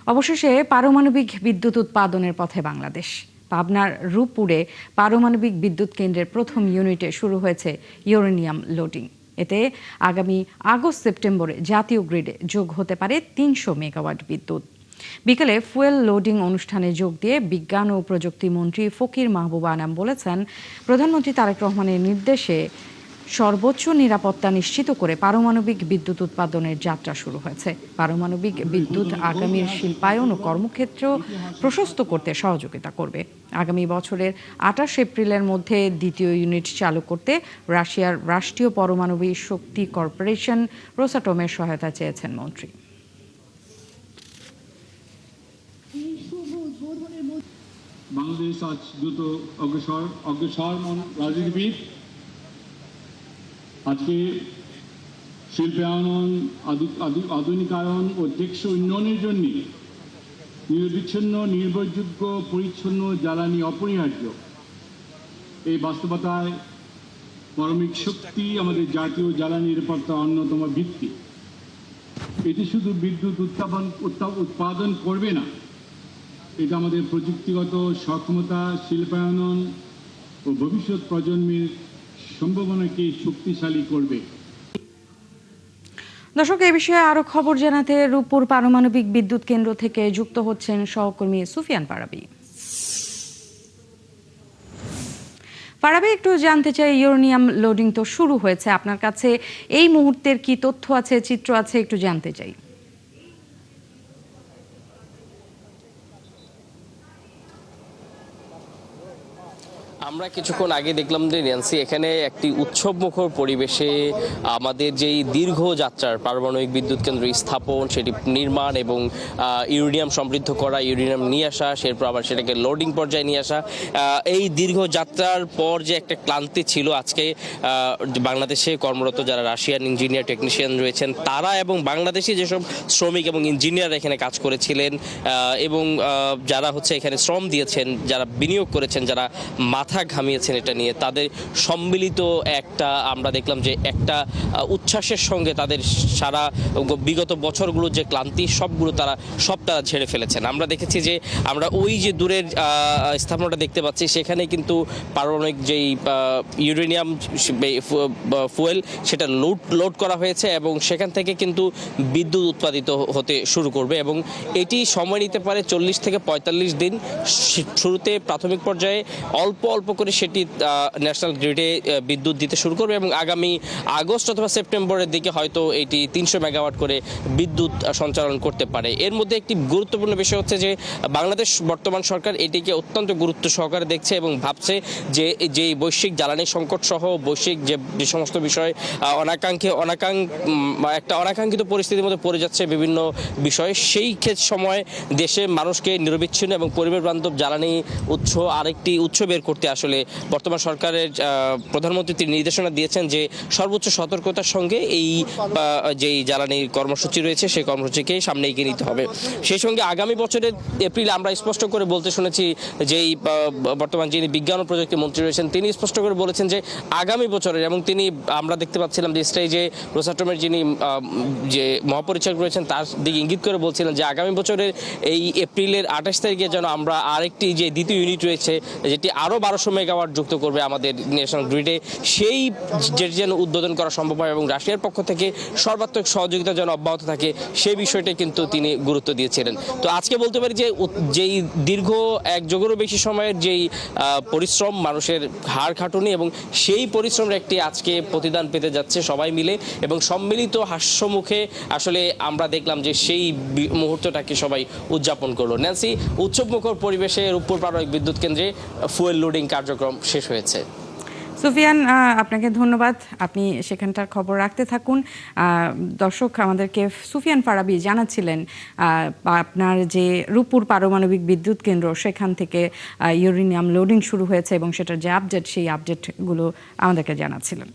অবশেষে পারমাণবিক বিদ্যুৎ উৎপাদনের পথে বাংলাদেশ। পাবনার রূপপুরে পারমাণবিক বিদ্যুৎ কেন্দ্রের প্রথম ইউনিটে শুরু হয়েছে ইউরেনিয়াম লোডিং। এতে আগামী আগস্ট-সেপ্টেম্বরে জাতীয় গ্রিডে যোগ হতে পারে ৩০০ মেগাওয়াট বিদ্যুৎ। বিকেলে ফুয়েল লোডিং অনুষ্ঠানে যোগ দিয়ে বিজ্ঞান ও প্রযুক্তি মন্ত্রী ফকির মাহবুব আনাম বলেছেন, প্রধানমন্ত্রী তারেক রহমানের নির্দেশে সর্বোচ্চ নিরাপত্তা নিশ্চিত করে পারমাণবিক বিদ্যুৎ উৎপাদনের যাত্রা শুরু হয়েছে। পারমাণবিক বিদ্যুৎ আগামীর শিল্পায়ন ও কর্মক্ষেত্র প্রশস্ত করতে সহযোগিতা করবে। আগামী বছরের ২৮ এপ্রিলের মধ্যে দ্বিতীয় ইউনিট চালু করতে রাশিয়ার রাষ্ট্রীয় পারমাণবিক শক্তি কর্পোরেশন রোসাটমের সহায়তা চেয়েছেন মন্ত্রী। বাংলাদেশ আজ দ্রুত অগ্রসর রাজনীতিবিদ। আজকে শিল্পায়ন, আধুনিকায়ন ও টেকসই উন্নয়নের জন্য নিরবিচ্ছিন্ন, নির্ভরযোগ্য, পরিচ্ছন্ন জ্বালানি অপরিহার্য। এই বাস্তবতায় পারমাণবিক শক্তি আমাদের জাতীয় জ্বালানি নিরাপত্তার অন্যতম ভিত্তি। এটি শুধু বিদ্যুৎ উৎপাদন করবে না, এটা আমাদের প্রযুক্তিগত সক্ষমতা, শিল্পায়ন ও ভবিষ্যৎ প্রজন্মের সম্ভাবনাকে শক্তিশালী করবে। দর্শক, এই বিষয়ে আরো খবর জানাতে রূপপুর পারমাণবিক বিদ্যুৎ কেন্দ্র থেকে যুক্ত হচ্ছেন সহকর্মী সুফিয়ান পারাবী। পারাবী, একটু জানতে চাই, ইউরেনিয়াম লোডিং তো শুরু হয়েছে, আপনার কাছে এই মুহূর্তের কি তথ্য আছে, চিত্র আছে, একটু জানতে চাই। আমরা কিছুক্ষণ আগে দেখলাম যে ন্যান্সি, এখানে একটি উৎসবমুখর পরিবেশে আমাদের যেই দীর্ঘ যাত্রার পারমাণবিক বিদ্যুৎ কেন্দ্র স্থাপন, সেটি নির্মাণ এবং ইউরেনিয়াম সমৃদ্ধ করা, ইউরেনিয়াম নিয়ে আসা, সেরপর আবার সেটাকে লোডিং পর্যায়ে নিয়ে আসা, এই দীর্ঘ যাত্রার পর যে একটা ক্লান্তি ছিল, আজকে বাংলাদেশে কর্মরত যারা রাশিয়ান ইঞ্জিনিয়ার টেকনিশিয়ান রয়েছেন তারা এবং বাংলাদেশি যেসব শ্রমিক এবং ইঞ্জিনিয়ার এখানে কাজ করেছিলেন এবং যারা এখানে শ্রম দিয়েছেন, যারা বিনিয়োগ করেছেন, যারা মাথা ঘামিয়েছেন এটা নিয়ে, তাদের সম্মিলিত একটা আমরা দেখলাম যে একটা উচ্ছ্বাসের সঙ্গে তাদের সারা বিগত বছরগুলোর যে ক্লান্তি সবগুলো তারা ঝেড়ে ফেলেছেন। আমরা দেখেছি যে আমরা ওই যে দূরের স্থাপনাটা দেখতে পাচ্ছি, সেখানে কিন্তু পারমাণবিক যেই ইউরেনিয়াম ফুয়েল সেটা লোড করা হয়েছে এবং সেখান থেকে কিন্তু বিদ্যুৎ উৎপাদিত হতে শুরু করবে এবং এটি সময় নিতে পারে 40 থেকে 45 দিন। শুরুতে প্রাথমিক পর্যায়ে অল্প করে সেটি ন্যাশনাল গ্রিডে বিদ্যুৎ দিতে শুরু করবে এবং আগামী আগস্ট অথবা সেপ্টেম্বরের দিকে হয়তো এটি 300 মেগাওয়াট করে বিদ্যুৎ সঞ্চালন করতে পারে। এর মধ্যে একটি গুরুত্বপূর্ণ বিষয় হচ্ছে যে বাংলাদেশ বর্তমান সরকার এটিকে অত্যন্ত গুরুত্ব সহকারে দেখছে এবং ভাবছে যে যেই বৈশ্বিক জ্বালানি সংকট সহ বৈশ্বিক যে সমস্ত বিষয় একটা অনাকাঙ্ক্ষিত পরিস্থিতির মধ্যে পড়ে যাচ্ছে বিভিন্ন বিষয়, সেই সময় দেশে মানুষকে নিরবিচ্ছিন্ন এবং পরিবেশ বান্ধব জ্বালানি আরেকটি উৎস বের করতে আসলে বর্তমান সরকারের প্রধানমন্ত্রী তিনি নির্দেশনা দিয়েছেন যে সর্বোচ্চ সতর্কতার সঙ্গে এই যেই জ্বালানির কর্মসূচি রয়েছে সেই কর্মসূচিকে সামনে এগিয়ে নিতে হবে। সেই সঙ্গে আগামী বছরের এপ্রিলে আমরা স্পষ্ট করে বলতে শুনেছি যেই বর্তমান যিনি বিজ্ঞান ও প্রযুক্তি মন্ত্রী রয়েছেন তিনি স্পষ্ট করে বলেছেন যে আগামী বছরের, এবং তিনি আমরা দেখতে পাচ্ছিলাম যে স্টেজে রোসাটমের যিনি যে মহাপরিচালক রয়েছেন তার দিকে ইঙ্গিত করে বলছিলেন যে আগামী বছরের এই এপ্রিলের 28 তারিখে যেন আমরা আরেকটি যে দ্বিতীয় ইউনিট রয়েছে যেটি আরও 1200 মেগাওয়াট যুক্ত করবে আমাদের ন্যাশনাল গ্রিডে, সেই যেটি যেন উদ্বোধন করা সম্ভব হয় এবং রাশিয়ার পক্ষ থেকে সর্বাত্মক সহযোগিতা যেন অব্যাহত থাকে সেই বিষয়টাই কিন্তু তিনি গুরুত্ব দিয়েছিলেন। তো আজকে বলতে পারি যে যেই দীর্ঘ এক যুগেরও বেশি সময়ের যেই পরিশ্রম, মানুষের হাড় খাটুনি এবং সেই পরিশ্রমের একটি আজকে প্রতিদান পেতে যাচ্ছে সবাই মিলে এবং সম্মিলিত হাস্যমুখে আসলে আমরা দেখলাম যে সেই মুহূর্তটাকে সবাই উদযাপন করলো। ন্যান্সি, উৎসবমুখর পরিবেশে রূপপুর পারমাণবিক বিদ্যুৎ কেন্দ্রে ফুয়েল লোডিং কার্যক্রম শেষ হয়েছে। সুফিয়ান, আপনাকে ধন্যবাদ, আপনি সেখানটার খবর রাখতে থাকুন। দর্শক, আমাদেরকে সুফিয়ান পারাবী জানাচ্ছিলেন আপনার যে রূপপুর পারমাণবিক বিদ্যুৎ কেন্দ্র সেখান থেকে ইউরেনিয়াম লোডিং শুরু হয়েছে এবং সেটার যে আপডেট, সেই আপডেটগুলো আমাদেরকে জানাচ্ছিলেন।